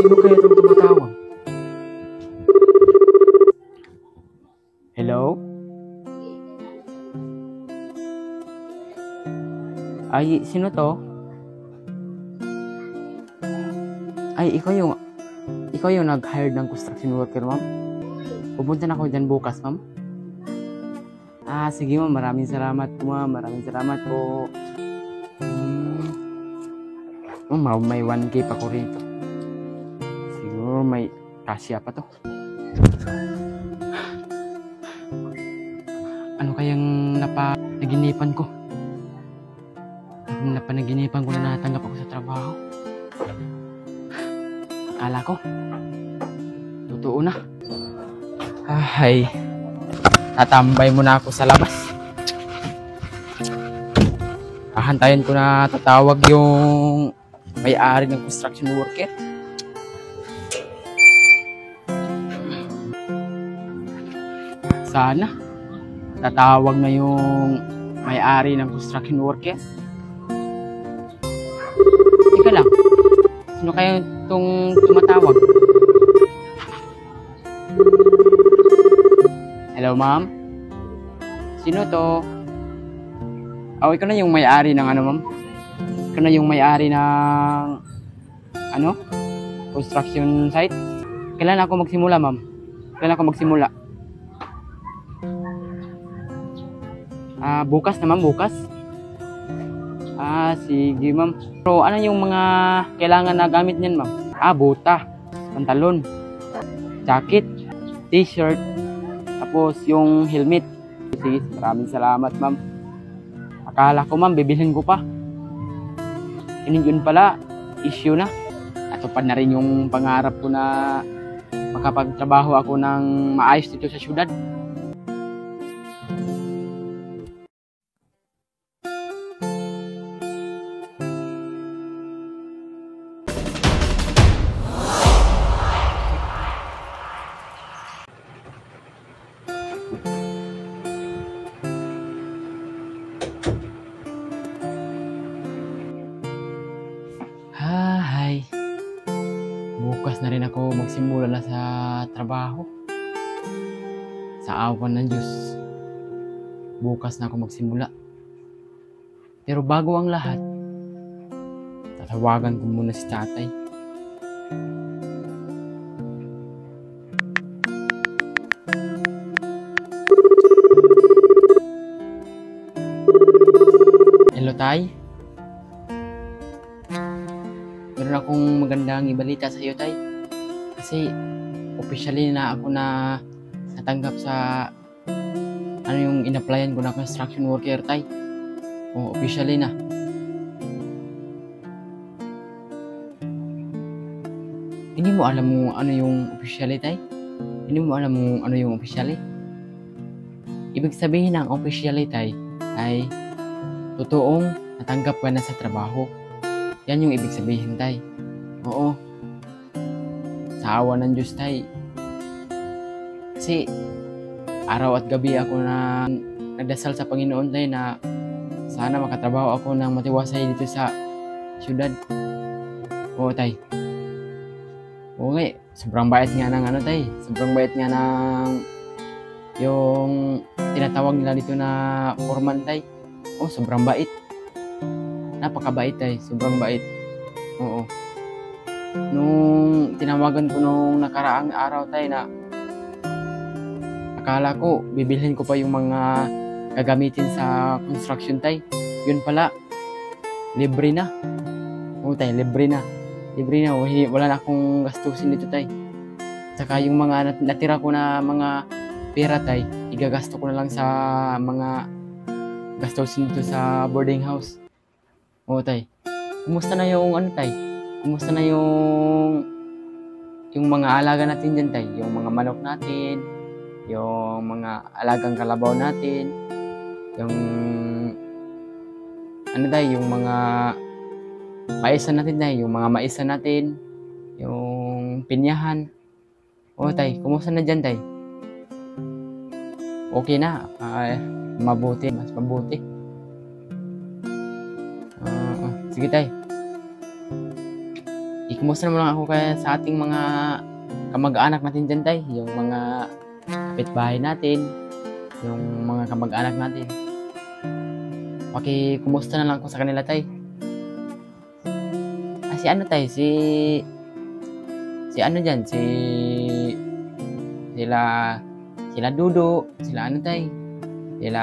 Sino kaya itong tumatawag? Hello? Ay, sino to? Ay, ikaw yung nag-hire ng construction worker, ma'am? Pupunta na ako dyan bukas, ma'am. Sige, ma'am. Maraming salamat po, ma'am. Maraming salamat po. Ma'am, may 1K pa ko rito. Siguro may kasya pa to. Ano kayang napanaginipan ko? Napanaginipan ko na natanggap ako sa trabaho. Akala ko, totoo na. Ay, tatambay muna ako sa labas. Hahantayin ko na tatawag yung may-ari ng construction worker. Sana tatawag na yung may-ari ng construction worker. Teka lang, sino kaya itong tumatawag? Hello, ma'am? Sino to? Oh, ikaw na yung may-ari ng ano, ma'am? Ikaw na yung may-ari ng ano? Construction site? Kailan ako magsimula, ma'am? Kailan ako magsimula? Bukas na, ma'am, bukas? Sige, ma'am. Pero ano yung mga kailangan na gamit niyan, ma'am? Buta, pantalon, jacket, t-shirt, tapos yung helmet. Sige, maraming salamat, ma'am. Akala ko, ma'am, bibilhin ko pa. Yun pala, issue na. Natupad na rin yung pangarap ko na makapagtrabaho ako ng maayos dito sa syudad. Bukas na rin ako magsimula na magsimula sa trabaho. Sa awa ng Diyos, bukas na ako magsimula. Pero bago ang lahat, tatawagan ko muna si tatay. Hello, tay? Meron akong magandang ibalita sa iyo, tay. Kasi officially na ako na natanggap sa yung in-applyan ko na construction worker, tay. O, officially na. Hindi mo alam mo ano yung officially, tay? Hindi mo alam mo ano yung officially? Ibig sabihin ng officially, tay, ay totoong natanggap ka na sa trabaho. Yan yung ibig sabihin, tay. Oo. Sa awa ng Diyos, tay. Kasi araw at gabi ako na nagdasal sa Panginoon, tay, na sana makatrabaho ako ng matiwasay dito sa syudad. Oo, tay. Oo nga, sobrang bait nga ng ano, tay. Sobrang bait nga ng yung tinatawag nila dito na foreman, tay. Oh, sobrang bait. Napakabait, tay. Sobrang bait. Oo. Nung tinawagan ko nung nakaraang araw, tay, na akala ko bibilhin ko pa yung mga gagamitin sa construction, tay. Yun pala, libre na. Oo, tay, libre na. Libre na. Wala na akong gastusin dito, tay. Saka yung mga natira ko na mga pera, tay, igagasto ko na lang sa mga gastusin dito sa boarding house. Oo, tay. Kumusta na yung ano, tay? Kumusta na yung mga alaga natin dyan, tay? Yung mga manok natin, yung mga alagang kalabaw natin, yung ano, tay, yung mga maisan natin, tay, yung mga maisan natin, yung pinyahan. Oo, tay. Kumusta na dyan, tay? Okay na. Mabuti. Mas mabuti. Sige, tay. Ikumusta naman lang ako kaya sa ating mga kamag-anak natin dyan, tay. Yung mga kapitbahay natin. Yung mga kamag-anak natin. Kumusta na lang ako sa kanila, tay. Si ano, tay? Si ano dyan? Sila Dudo. Sila ano, tay? Sila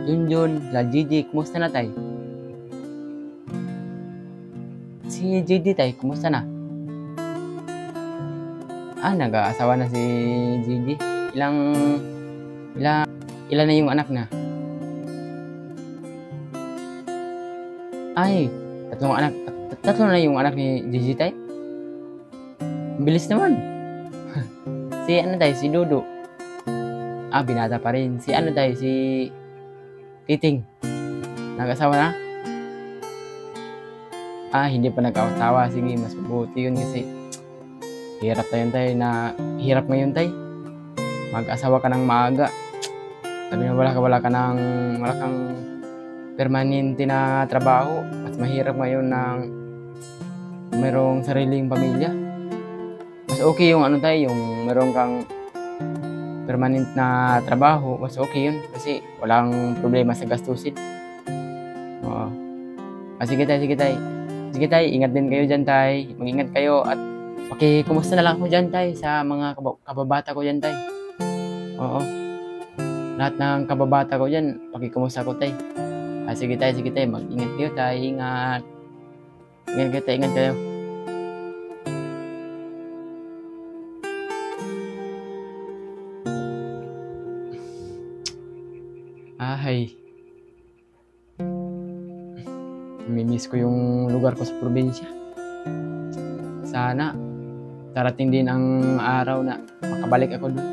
Junjun. Sila Gigi. Kumusta na, tay? Si Gigi, tay, kumusta na? Nag-aasawa na si Gigi. Ilan na yung anak na? Ay, tatlo na yung anak ni Gigi, tay? Bilis naman. Si ano, tay? Si Dudo. Binata pa rin. Si ano, tay? Si Titing. Nag-asawa na? Hindi pa nag-asawa. Sige, mas mabuti yun kasi hirap tayo, tay, na hirap ngayon, tay. Mag-asawa ka ng maaga. Sabi na wala kang permanente na trabaho. Mas mahirap ngayon ng merong sariling pamilya. Mas okay yung ano, tay, yung meron kang permanent na trabaho. Mas okay yun kasi walang problema sa gastusin. Oo. Sige, tay, sige, tay. Sige, tay, ingat din kayo dyan, tay. Mag-ingat kayo at kumusta na lang ako dyan, tay, sa mga kababata ko dyan, tay. Oo. Lahat ng kababata ko dyan, kumusta ko, tay. Sige, tay, mag-ingat kayo, tay. Ingat. Ingat kayo, tay, ingat kayo. Namimiss ko yung lugar ko sa probinsya. Sana darating din ang araw na makabalik ako doon.